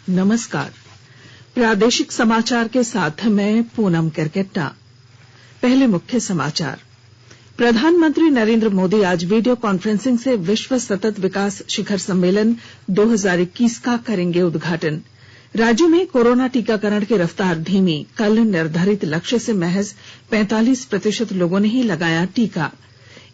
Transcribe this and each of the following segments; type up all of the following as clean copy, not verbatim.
नमस्कार। प्रादेशिक समाचार के साथ मैं पूनम करकेट्टा। पहले मुख्य समाचार। प्रधानमंत्री नरेंद्र मोदी आज वीडियो कॉन्फ्रेंसिंग से विश्व सतत विकास शिखर सम्मेलन 2021 का करेंगे उद्घाटन। राज्य में कोरोना टीकाकरण की रफ्तार धीमी, कल निर्धारित लक्ष्य से महज 45% लोगों ने ही लगाया टीका।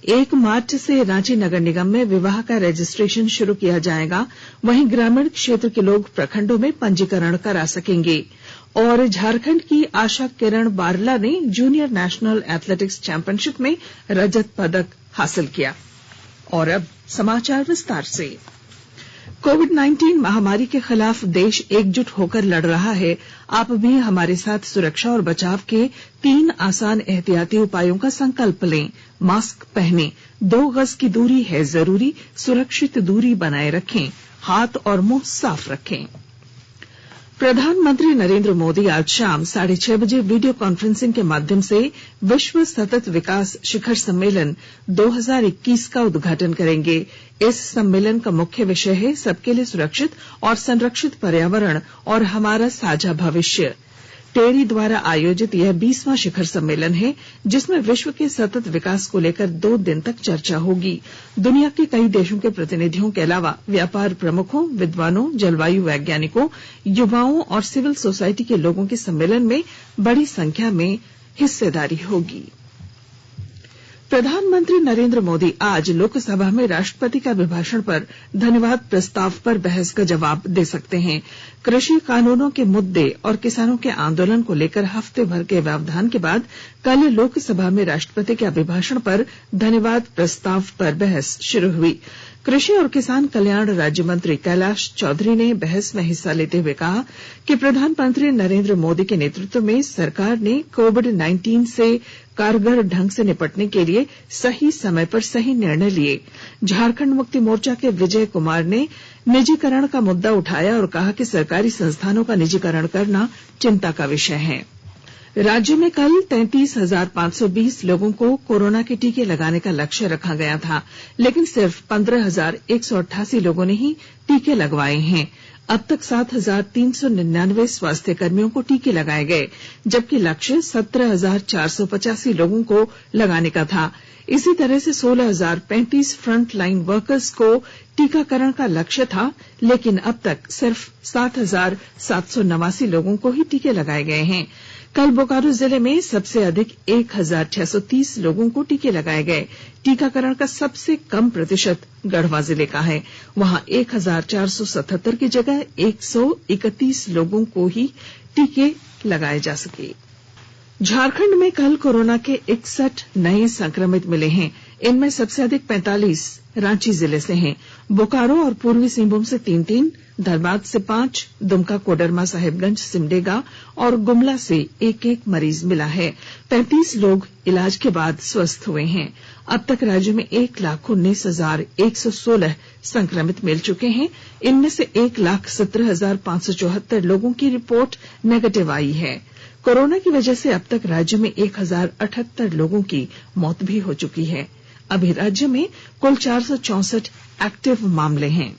1 मार्च से रांची नगर निगम में विवाह का रजिस्ट्रेशन शुरू किया जाएगा। वहीं ग्रामीण क्षेत्र के लोग प्रखंडों में पंजीकरण करा सकेंगे। और झारखंड की आशा किरण बारला ने जूनियर नेशनल एथलेटिक्स चैंपियनशिप में रजत पदक हासिल किया। और अब समाचार विस्तार से। कोविड-19 महामारी के खिलाफ देश एकजुट होकर लड़ रहा है। आप भी हमारे साथ सुरक्षा और बचाव के 3 आसान एहतियाती उपायों का संकल्प लें। मास्क पहनें, 2 गज की दूरी है जरूरी, सुरक्षित दूरी बनाए रखें, हाथ और मुंह साफ रखें। प्रधानमंत्री नरेंद्र मोदी आज शाम 6:30 बजे वीडियो कॉन्फ्रेंसिंग के माध्यम से विश्व सतत विकास शिखर सम्मेलन 2021 का उद्घाटन करेंगे। इस सम्मेलन का मुख्य विषय है सबके लिए सुरक्षित और संरक्षित पर्यावरण और हमारा साझा भविष्य। टेरी द्वारा आयोजित यह 20वां शिखर सम्मेलन है, जिसमें विश्व के सतत विकास को लेकर 2 दिन तक चर्चा होगी। दुनिया के कई देशों के प्रतिनिधियों के अलावा व्यापार प्रमुखों, विद्वानों, जलवायु वैज्ञानिकों, युवाओं और सिविल सोसाइटी के लोगों के सम्मेलन में बड़ी संख्या में हिस्सेदारी होगी। प्रधानमंत्री नरेंद्र मोदी आज लोकसभा में राष्ट्रपति के अभिभाषण पर धन्यवाद प्रस्ताव पर बहस का जवाब दे सकते हैं। कृषि कानूनों के मुद्दे और किसानों के आंदोलन को लेकर हफ्ते भर के व्यवधान के बाद कल लोकसभा में राष्ट्रपति के अभिभाषण पर धन्यवाद प्रस्ताव पर बहस शुरू हुई। कृषि और किसान कल्याण राज्य मंत्री कैलाश चौधरी ने बहस में हिस्सा लेते हुए कहा कि प्रधानमंत्री नरेंद्र मोदी के नेतृत्व में सरकार ने कोविड-19 से कारगर ढंग से निपटने के लिए सही समय पर सही निर्णय लिए। झारखंड मुक्ति मोर्चा के विजय कुमार ने निजीकरण का मुद्दा उठाया और कहा कि सरकारी संस्थानों का निजीकरण करना चिंता का विषय है। राज्य में कल 33,520 लोगों को कोरोना के टीके लगाने का लक्ष्य रखा गया था, लेकिन सिर्फ 15,188 लोगों ने ही टीके लगवाए हैं। अब तक 7,399 स्वास्थ्य कर्मियों को टीके लगाए गए, जबकि लक्ष्य 17,485 लोगों को लगाने का था। इसी तरह से 16,035 फ्रंट लाइन वर्कर्स को टीकाकरण का लक्ष्य था, लेकिन अब तक सिर्फ 7,789 लोगों को ही टीके लगाए गए हैं। कल बोकारो जिले में सबसे अधिक 1,630 लोगों को टीके लगाए गए। टीकाकरण का सबसे कम प्रतिशत गढ़वा जिले का है। वहां 1,477 की जगह 131 लोगों को ही टीके लगाए जा सके। झारखंड में कल कोरोना के 61 नए संक्रमित मिले हैं। इनमें सबसे अधिक 45 रांची जिले से हैं। बोकारो और पूर्वी सिंहभूम से 3-3, धनबाद से 5, दुमका, कोडरमा, साहिबगंज, सिमडेगा और गुमला से 1-1 मरीज मिला है। 35 लोग इलाज के बाद स्वस्थ हुए हैं। अब तक राज्य में 1,19,116 संक्रमित मिल चुके हैं। इनमें से 1,17,574 लोगों की रिपोर्ट नेगेटिव आई है। कोरोना की वजह से अब तक राज्य में 1,078 लोगों की मौत भी हो चुकी है। अभी राज्य में कुल 464 एक्टिव मामले हैं।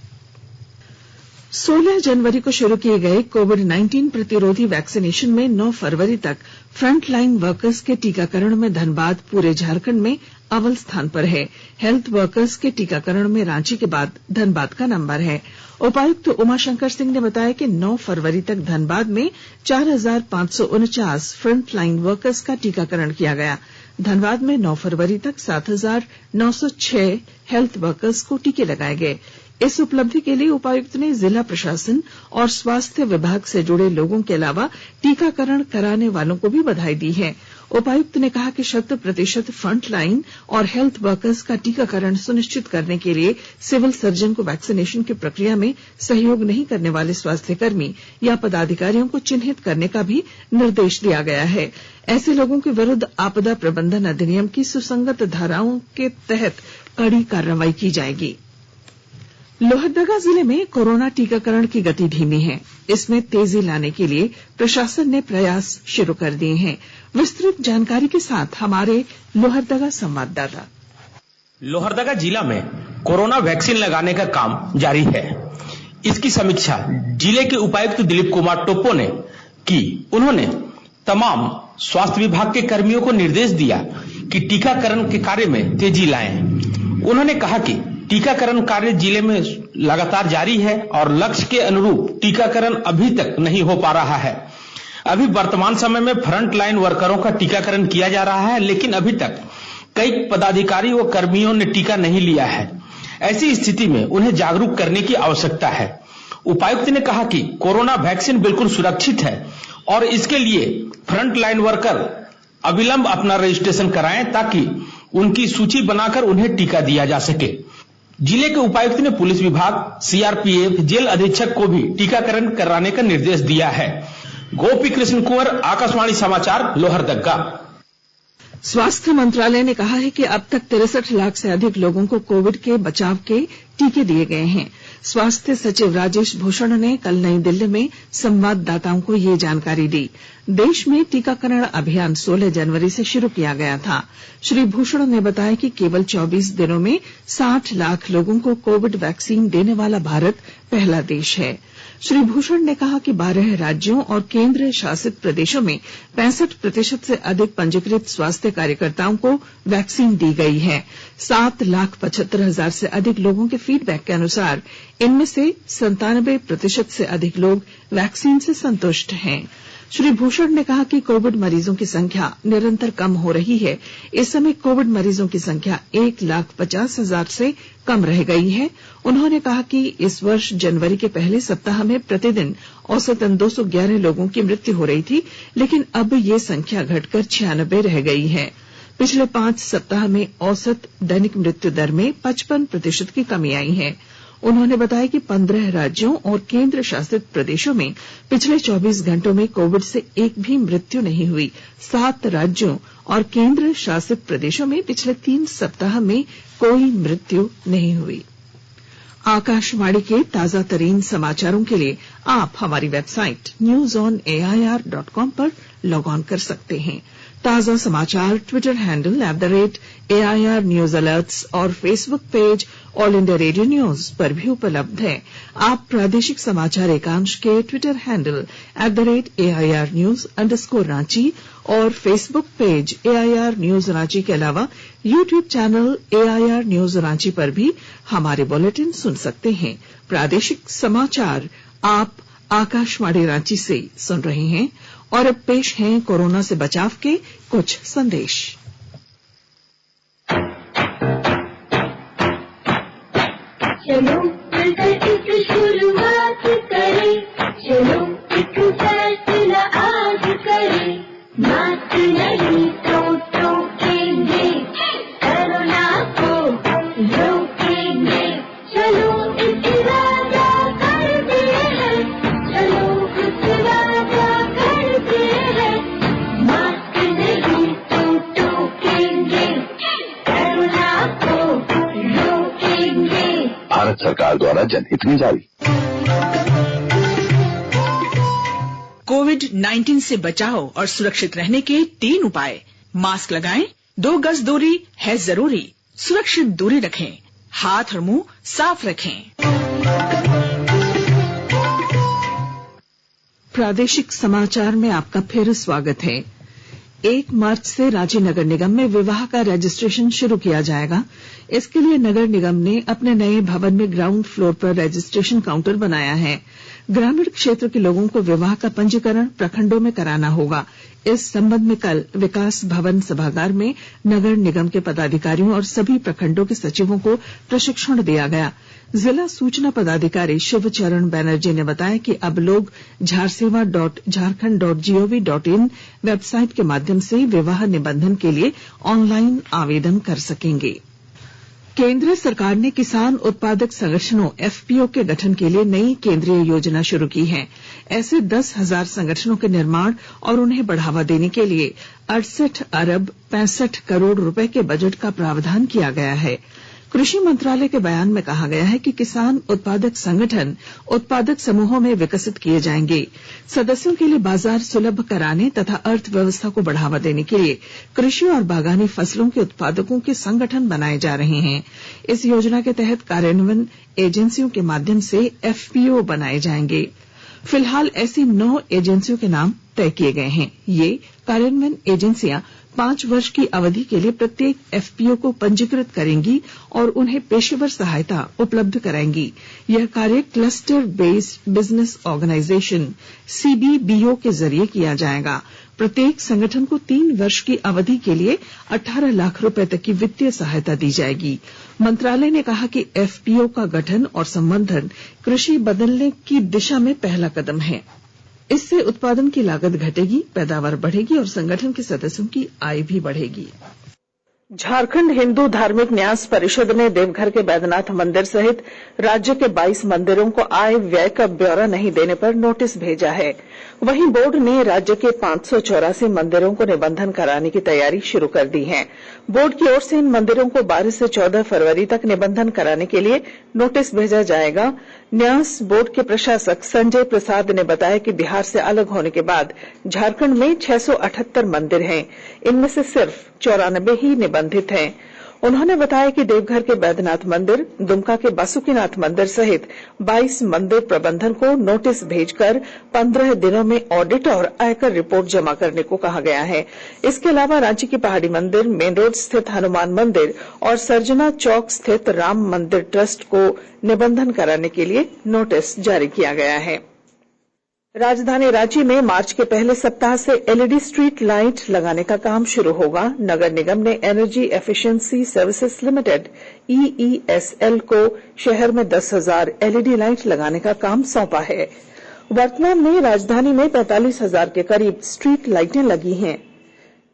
16 जनवरी को शुरू किए गए कोविड-19 प्रतिरोधी वैक्सीनेशन में 9 फरवरी तक फ्रंटलाइन वर्कर्स के टीकाकरण में धनबाद पूरे झारखंड में अव्वल स्थान पर है। हेल्थ वर्कर्स के टीकाकरण में रांची के बाद धनबाद का नंबर है। उपायुक्त उमाशंकर सिंह ने बताया कि 9 फरवरी तक धनबाद में 4,549 फ्रंटलाइन वर्कर्स का टीकाकरण किया गया। धनबाद में 9 फरवरी तक 7,906 हेल्थ वर्कर्स को टीके लगाए गए। इस उपलब्धि के लिए उपायुक्त ने जिला प्रशासन और स्वास्थ्य विभाग से जुड़े लोगों के अलावा टीकाकरण कराने वालों को भी बधाई दी है। उपायुक्त ने कहा कि 100% फ्रंटलाइन और हेल्थ वर्कर्स का टीकाकरण सुनिश्चित करने के लिए सिविल सर्जन को वैक्सीनेशन की प्रक्रिया में सहयोग नहीं करने वाले स्वास्थ्यकर्मी या पदाधिकारियों को चिन्हित करने का भी निर्देश दिया गया है। ऐसे लोगों के विरुद्ध आपदा प्रबंधन अधिनियम की सुसंगत धाराओं के तहत कड़ी कार्रवाई की जाएगी। लोहरदगा जिले में कोरोना टीकाकरण की गति धीमी है। इसमें तेजी लाने के लिए प्रशासन ने प्रयास शुरू कर दिए हैं। विस्तृत जानकारी के साथ हमारे लोहरदगा संवाददाता। लोहरदगा जिला में कोरोना वैक्सीन लगाने का काम जारी है। इसकी समीक्षा जिले के उपायुक्त दिलीप कुमार टोप्पो ने की। उन्होंने तमाम स्वास्थ्य विभाग के कर्मियों को निर्देश दिया कि टीकाकरण के कार्य में तेजी लाएं। उन्होंने कहा कि टीकाकरण कार्य जिले में लगातार जारी है और लक्ष्य के अनुरूप टीकाकरण अभी तक नहीं हो पा रहा है। अभी वर्तमान समय में फ्रंट लाइन वर्करों का टीकाकरण किया जा रहा है, लेकिन अभी तक कई पदाधिकारी व कर्मियों ने टीका नहीं लिया है। ऐसी स्थिति में उन्हें जागरूक करने की आवश्यकता है। उपायुक्त ने कहा कि कोरोना वैक्सीन बिल्कुल सुरक्षित है और इसके लिए फ्रंट लाइन वर्कर अविलंब अपना रजिस्ट्रेशन कराएं ताकि उनकी सूची बनाकर उन्हें टीका दिया जा सके। जिले के उपायुक्त ने पुलिस विभाग, सीआरपीएफ, जेल अधीक्षक को भी टीकाकरण कराने का निर्देश दिया है। गोपी कृष्ण कुंवर, आकाशवाणी समाचार, लोहरदगा। स्वास्थ्य मंत्रालय ने कहा है कि अब तक 63 लाख से अधिक लोगों को कोविड के बचाव के टीके दिए गए हैं। स्वास्थ्य सचिव राजेश भूषण ने कल नई दिल्ली में संवाददाताओं को ये जानकारी दी। देश में टीकाकरण अभियान 16 जनवरी से शुरू किया गया था। श्री भूषण ने बताया कि केवल 24 दिनों में 60 लाख लोगों को कोविड वैक्सीन देने वाला भारत पहला देश है। श्री भूषण ने कहा कि 12 राज्यों और केंद्र शासित प्रदेशों में 65% से अधिक पंजीकृत स्वास्थ्य कार्यकर्ताओं को वैक्सीन दी गई है। 7,75,000 से अधिक लोगों के फीडबैक के अनुसार इनमें से 97% से अधिक लोग वैक्सीन से संतुष्ट हैं। श्री भूषण ने कहा कि कोविड मरीजों की संख्या निरंतर कम हो रही है। इस समय कोविड मरीजों की संख्या 1,50,000 से कम रह गई है। उन्होंने कहा कि इस वर्ष जनवरी के पहले सप्ताह में प्रतिदिन औसतन 211 लोगों की मृत्यु हो रही थी, लेकिन अब ये संख्या घटकर 96 रह गई है। पिछले 5 सप्ताह में औसत दैनिक मृत्यु दर में 55% की कमी आई है। उन्होंने बताया कि 15 राज्यों और केंद्र शासित प्रदेशों में पिछले 24 घंटों में कोविड से एक भी मृत्यु नहीं हुई। 7 राज्यों और केंद्र शासित प्रदेशों में पिछले 3 सप्ताह में कोई मृत्यु नहीं हुई। आकाशवाणी के ताजा तरीन समाचारों के लिए आप हमारी वेबसाइट newsonair.com पर लॉग ऑन कर सकते हैं। ताजा समाचार Twitter handle @AIR news alerts और Facebook page all India radio news पर भी उपलब्ध है। आप प्रादेशिक समाचार एकांश के ट्विटर हैंडल @AIR न्यूज_रांची और Facebook page AIR news Ranchi के अलावा YouTube channel AIR news Ranchi पर भी हमारे बुलेटिन सुन सकते हैं। प्रादेशिक समाचार आप आकाशवाणी रांची से सुन रहे हैं और अब पेश हैं कोरोना से बचाव के कुछ संदेश। चलो मिलकर एक शुरुआत करें, चलो एक फैसला आज करें, मास्क नहीं तो टोकेंगे, कोरोना को रोकेंगे, चलो इस वादा करते हैं, चलो इस वादा करते हैं, मास्क नहीं तो टोकेंगे, कोरोना को रोकेंगे। भारत सरकार द्वारा जनहित में जारी। कोविड-19 से बचाव और सुरक्षित रहने के 3 उपाय। मास्क लगाएं, 2 गज दूरी है जरूरी, सुरक्षित दूरी रखें, हाथ और मुंह साफ रखें। प्रादेशिक समाचार में आपका फिर स्वागत है। 1 मार्च से रांची नगर निगम में विवाह का रजिस्ट्रेशन शुरू किया जाएगा। इसके लिए नगर निगम ने अपने नए भवन में ग्राउंड फ्लोर पर रजिस्ट्रेशन काउंटर बनाया है। ग्रामीण क्षेत्र के लोगों को विवाह का पंजीकरण प्रखंडों में कराना होगा। इस संबंध में कल विकास भवन सभागार में नगर निगम के पदाधिकारियों और सभी प्रखंडों के सचिवों को प्रशिक्षण दिया गया। जिला सूचना पदाधिकारी शिवचरण बैनर्जी ने बताया कि अब लोग झारसेवा.झारखंड.gov.in वेबसाइट के माध्यम से विवाह निबंधन के लिए ऑनलाइन आवेदन कर सकेंगे। केंद्र सरकार ने किसान उत्पादक संगठनों FPO के गठन के लिए नई केंद्रीय योजना शुरू की है। ऐसे 10,000 संगठनों के निर्माण और उन्हें बढ़ावा देने के लिए 68 अरब 65 करोड़ रुपए के बजट का प्रावधान किया गया है। कृषि मंत्रालय के बयान में कहा गया है कि किसान उत्पादक संगठन उत्पादक समूहों में विकसित किए जाएंगे। सदस्यों के लिए बाजार सुलभ कराने तथा अर्थव्यवस्था को बढ़ावा देने के लिए कृषि और बागानी फसलों के उत्पादकों के संगठन बनाए जा रहे हैं। इस योजना के तहत कार्यान्वयन एजेंसियों के माध्यम से एफपीओ बनाए जाएंगे। फिलहाल ऐसी 9 एजेंसियों के नाम तय किए गए हैं। ये कार्यान्वयन एजेंसियां 5 वर्ष की अवधि के लिए प्रत्येक एफपीओ को पंजीकृत करेंगी और उन्हें पेशेवर सहायता उपलब्ध कराएंगी। यह कार्य cluster based business organisation CBBO के जरिए किया जाएगा। प्रत्येक संगठन को 3 वर्ष की अवधि के लिए 18 लाख रुपए तक की वित्तीय सहायता दी जाएगी। मंत्रालय ने कहा कि एफपीओ का गठन और संवर्धन कृषि बदलने की दिशा में पहला कदम है। इससे उत्पादन की लागत घटेगी, पैदावार बढ़ेगी और संगठन के सदस्यों की आय भी बढ़ेगी। झारखंड हिंदू धार्मिक न्यास परिषद ने देवघर के बैद्यनाथ मंदिर सहित राज्य के 22 मंदिरों को आय व्यय का ब्यौरा नहीं देने पर नोटिस भेजा है। वहीं बोर्ड ने राज्य के 584 मंदिरों को निबंधन कराने की तैयारी शुरू कर दी है। बोर्ड की ओर से इन मंदिरों को 12 से 14 फरवरी तक निबंधन कराने के लिए नोटिस भेजा जाएगा। न्यास बोर्ड के प्रशासक संजय प्रसाद ने बताया कि बिहार से अलग होने के बाद झारखंड में 678 मंदिर हैं। इनमें से सिर्फ 94 ही निबंधित हैं। उन्होंने बताया कि देवघर के बैद्यनाथ मंदिर, दुमका के बासुकीनाथ मंदिर सहित 22 मंदिर प्रबंधन को नोटिस भेजकर 15 दिनों में ऑडिट और आयकर रिपोर्ट जमा करने को कहा गया है। इसके अलावा रांची के पहाड़ी मंदिर, मेन रोड स्थित हनुमान मंदिर और सर्जना चौक स्थित राम मंदिर ट्रस्ट को निबंधन कराने के लिए नोटिस जारी किया गया है। राजधानी रांची में मार्च के पहले सप्ताह से एलईडी स्ट्रीट लाइट लगाने का काम शुरू होगा। नगर निगम ने energy efficiency services limited EESL को शहर में 10,000 एलईडी लाइट लगाने का काम सौंपा है। वर्तमान में राजधानी में 45,000 के करीब स्ट्रीट लाइटें लगी हैं।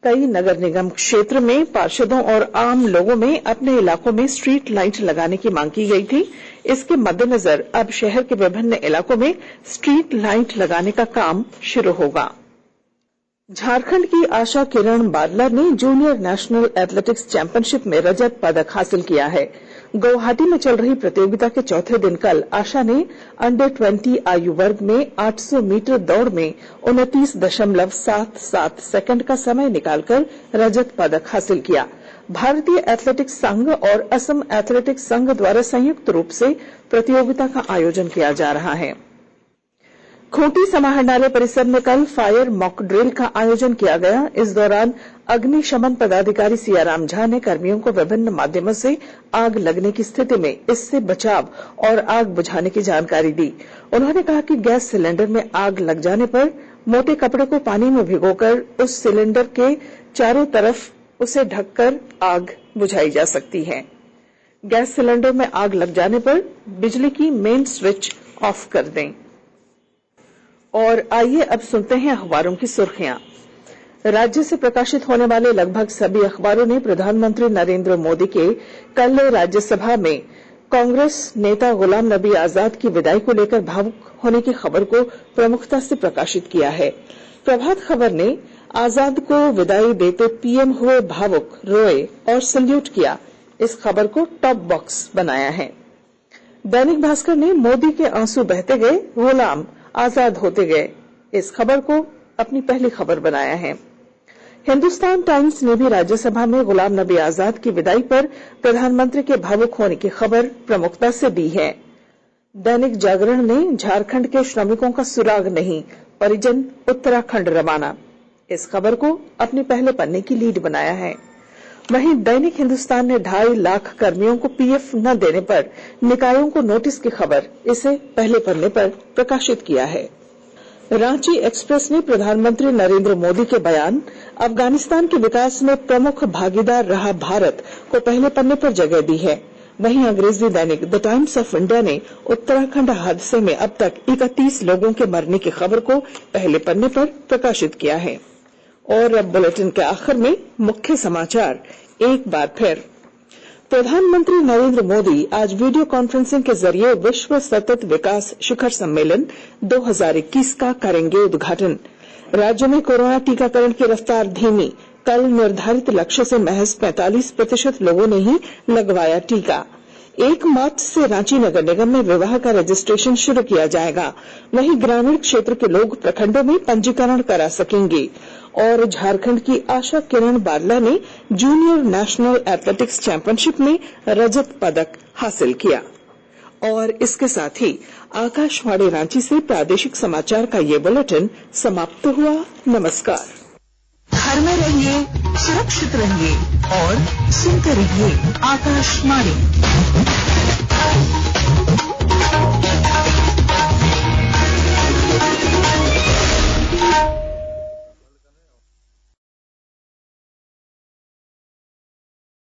कई नगर निगम क्षेत्र में पार्षदों और आम लोगों में अपने इलाकों में स्ट्रीट लाइट लगाने की मांग की गई थी। इसके मद्देनजर अब शहर के विभिन्न इलाकों में स्ट्रीट लाइट लगाने का काम शुरू होगा। झारखंड की आशा किरण बारला ने जूनियर नेशनल एथलेटिक्स चैंपियनशिप में रजत पदक हासिल किया है। गुवाहाटी में चल रही प्रतियोगिता के चौथे दिन कल आशा ने अंडर 20 आयु वर्ग में 800 मीटर दौड़ में 29.77 सेकंड का समय निकालकर रजत पदक हासिल किया। भारतीय एथलेटिक्स संघ और असम एथलेटिक्स संघ द्वारा संयुक्त रूप से प्रतियोगिता का आयोजन किया जा रहा है। खूंटी समाहरणालय परिसर में कल फायर मॉक ड्रिल का आयोजन किया गया। इस दौरान अग्निशमन पदाधिकारी सियाराम झा ने कर्मियों को विभिन्न माध्यमों से आग लगने की स्थिति में इससे बचाव और आग बुझाने की जानकारी दी। उन्होंने कहा कि गैस सिलेंडर में आग लग जाने पर मोटे कपड़े को पानी में भिगोकर उस सिलेंडर के चारों तरफ उसे ढककर आग बुझाई जा सकती है। गैस सिलेंडर में आग लग जाने पर बिजली की मेन स्विच ऑफ कर दें। और आइए अब सुनते हैं अखबारों की सुर्खियां। राज्य से प्रकाशित होने वाले लगभग सभी अखबारों ने प्रधानमंत्री नरेंद्र मोदी के कल राज्यसभा में कांग्रेस नेता गुलाम नबी आजाद की विदाई को लेकर भावुक होने की खबर को प्रमुखता से प्रकाशित किया है। प्रभात खबर ने आजाद को विदाई देते पीएम हुए भावुक, रोए और सैल्यूट किया, इस खबर को टॉप बॉक्स बनाया है। दैनिक भास्कर ने मोदी के आंसू बहते गए, गुलाम आजाद होते गए, इस खबर को अपनी पहली खबर बनाया है। हिंदुस्तान टाइम्स ने भी राज्यसभा में गुलाम नबी आजाद की विदाई पर प्रधानमंत्री के भावुक होने की खबर प्रमुखता से दी है। दैनिक जागरण ने झारखंड के श्रमिकों का सुराग नहीं, परिजन उत्तराखंड रवाना, इस खबर को अपने पहले पन्ने की लीड बनाया है। वहीं दैनिक हिंदुस्तान ने 2.5 लाख कर्मियों को पीएफ न देने पर निकायों को नोटिस की खबर इसे पहले पन्ने पर प्रकाशित किया है। रांची एक्सप्रेस ने प्रधानमंत्री नरेंद्र मोदी के बयान, अफगानिस्तान के विकास में प्रमुख भागीदार रहा भारत, को पहले पन्ने पर जगह दी है। वहीं अंग्रेजी दैनिक द टाइम्स ऑफ इंडिया ने उत्तराखंड हादसे में अब तक 31 लोगों के मरने की खबर को पहले पन्ने पर प्रकाशित किया है। और अब बुलेटिन के आखिर में मुख्य समाचार एक बार फिर। प्रधानमंत्री नरेंद्र मोदी आज वीडियो कॉन्फ्रेंसिंग के जरिए विश्व सतत विकास शिखर सम्मेलन 2021 का करेंगे उद्घाटन। राज्य में कोरोना टीकाकरण की रफ्तार धीमी, कल निर्धारित लक्ष्य से महज 45% लोगों ने ही लगवाया टीका। 1 मार्च से रांची नगर निगम में विवाह का रजिस्ट्रेशन शुरू किया जाएगा। वहीं ग्रामीण क्षेत्र के लोग प्रखंडों में पंजीकरण करा सकेंगे। और झारखंड की आशा किरण बारला ने जूनियर नेशनल एथलेटिक्स चैंपियनशिप में रजत पदक हासिल किया। और इसके साथ ही आकाशवाणी रांची से प्रादेशिक समाचार का ये बुलेटिन समाप्त हुआ। नमस्कार। घर में रहिए, सुरक्षित रहिए और सुनते रहिए आकाशवाणी।